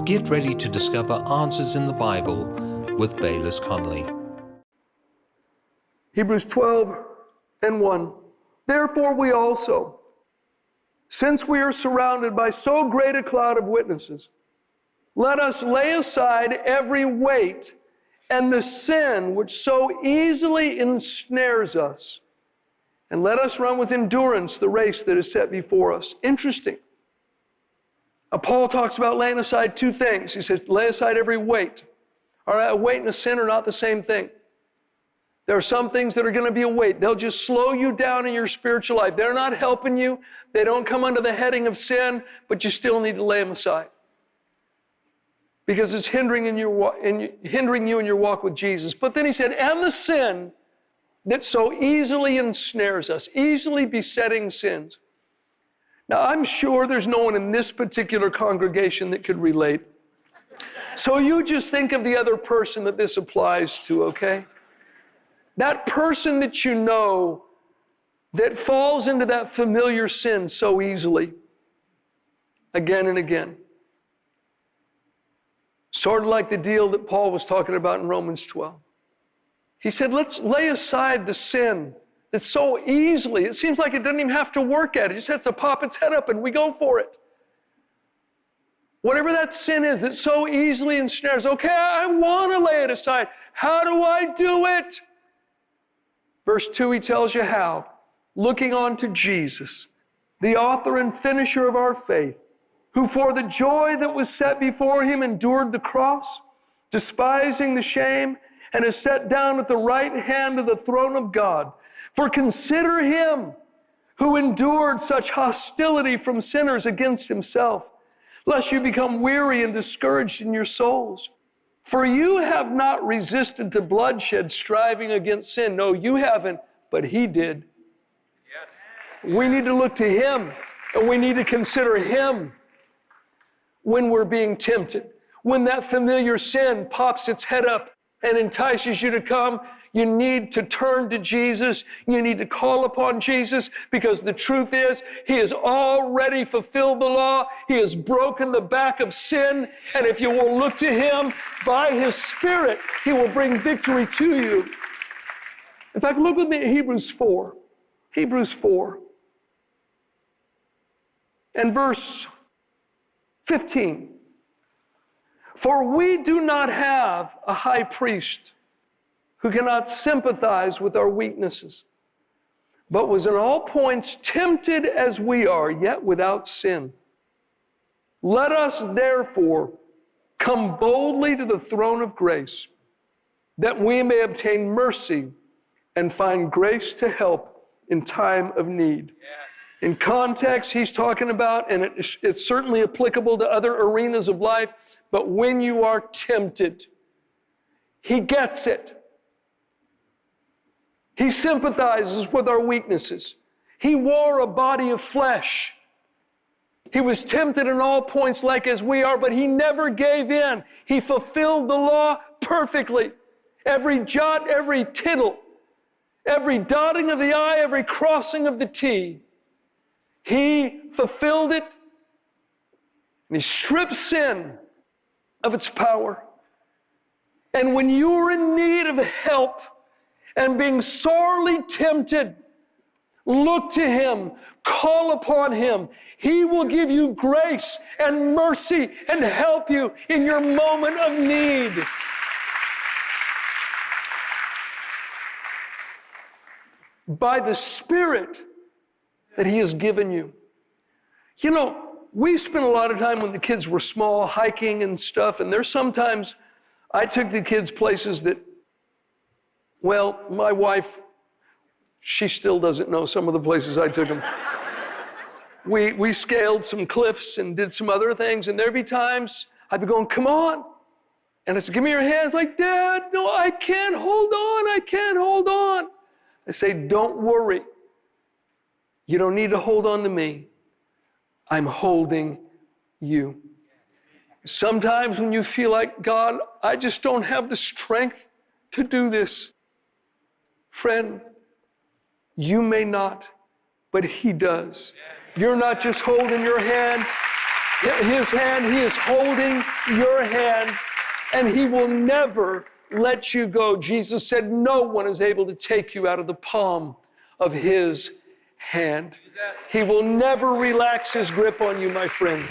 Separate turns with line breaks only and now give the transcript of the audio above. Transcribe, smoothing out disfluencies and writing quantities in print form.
Get ready to discover answers in the Bible with Bayless Conley.
Hebrews 12:1. Therefore we also, since we are surrounded by so great a cloud of witnesses, let us lay aside every weight and the sin which so easily ensnares us, and let us run with endurance the race that is set before us. Interesting. Paul talks about laying aside two things. He says, lay aside every weight. All right, a weight and a sin are not the same thing. There are some things that are going to be a weight. They'll just slow you down in your spiritual life. They're not helping you. They don't come under the heading of sin, but you still need to lay them aside because it's hindering you in your walk with Jesus. But then he said, and the sin that so easily ensnares us, easily besetting sins. Now, I'm sure there's no one in this particular congregation that could relate. So you just think of the other person that this applies to, okay? That person that you know that falls into that familiar sin so easily, again and again. Sort of like the deal that Paul was talking about in Romans 12. He said, let's lay aside the sin that so easily, it seems like it doesn't even have to work at it. It just has to pop its head up and we go for it. Whatever that sin is that so easily ensnares, okay, I want to lay it aside. How do I do it? Verse 2, he tells you how. Looking on to Jesus, the author and finisher of our faith, who for the joy that was set before him endured the cross, despising the shame, and is set down at the right hand of the throne of God. For consider him who endured such hostility from sinners against himself, lest you become weary and discouraged in your souls. For you have not resisted to bloodshed, striving against sin. No, you haven't, but he did. Yes. We need to look to him, and we need to consider him when we're being tempted. When that familiar sin pops its head up and entices you to come, you need to turn to Jesus. You need to call upon Jesus, because the truth is, he has already fulfilled the law. He has broken the back of sin. And if you will look to him by his Spirit, he will bring victory to you. In fact, look with me at Hebrews 4. Hebrews 4 and verse 15. For we do not have a high priest who cannot sympathize with our weaknesses, but was in all points tempted as we are, yet without sin. Let us therefore come boldly to the throne of grace, that we may obtain mercy and find grace to help in time of need. Yes. In context, he's talking about, and it's certainly applicable to other arenas of life, but when you are tempted, he gets it. He sympathizes with our weaknesses. He wore a body of flesh. He was tempted in all points like as we are, but he never gave in. He fulfilled the law perfectly. Every jot, every tittle, every dotting of the I, every crossing of the T. He fulfilled it, and he stripped sin of its power. And when you are in need of help and being sorely tempted, look to him, call upon him. He will give you grace and mercy and help you in your moment of need. By the Spirit that he has given you. You know, we spent a lot of time when the kids were small, hiking and stuff, and there's sometimes I took the kids places that, well, my wife, she still doesn't know some of the places I took them. We scaled some cliffs and did some other things, and there'd be times I'd be going, come on. And I said, give me your hands. Like, Dad, no, I can't hold on. I can't hold on. I say, don't worry. You don't need to hold on to me. I'm holding you. Sometimes when you feel like, God, I just don't have the strength to do this. Friend, you may not, but he does. You're not just holding your hand. His hand, He is holding your hand, and He will never let you go. Jesus said, no one is able to take you out of the palm of His hand. He will never relax His grip on you, my friend.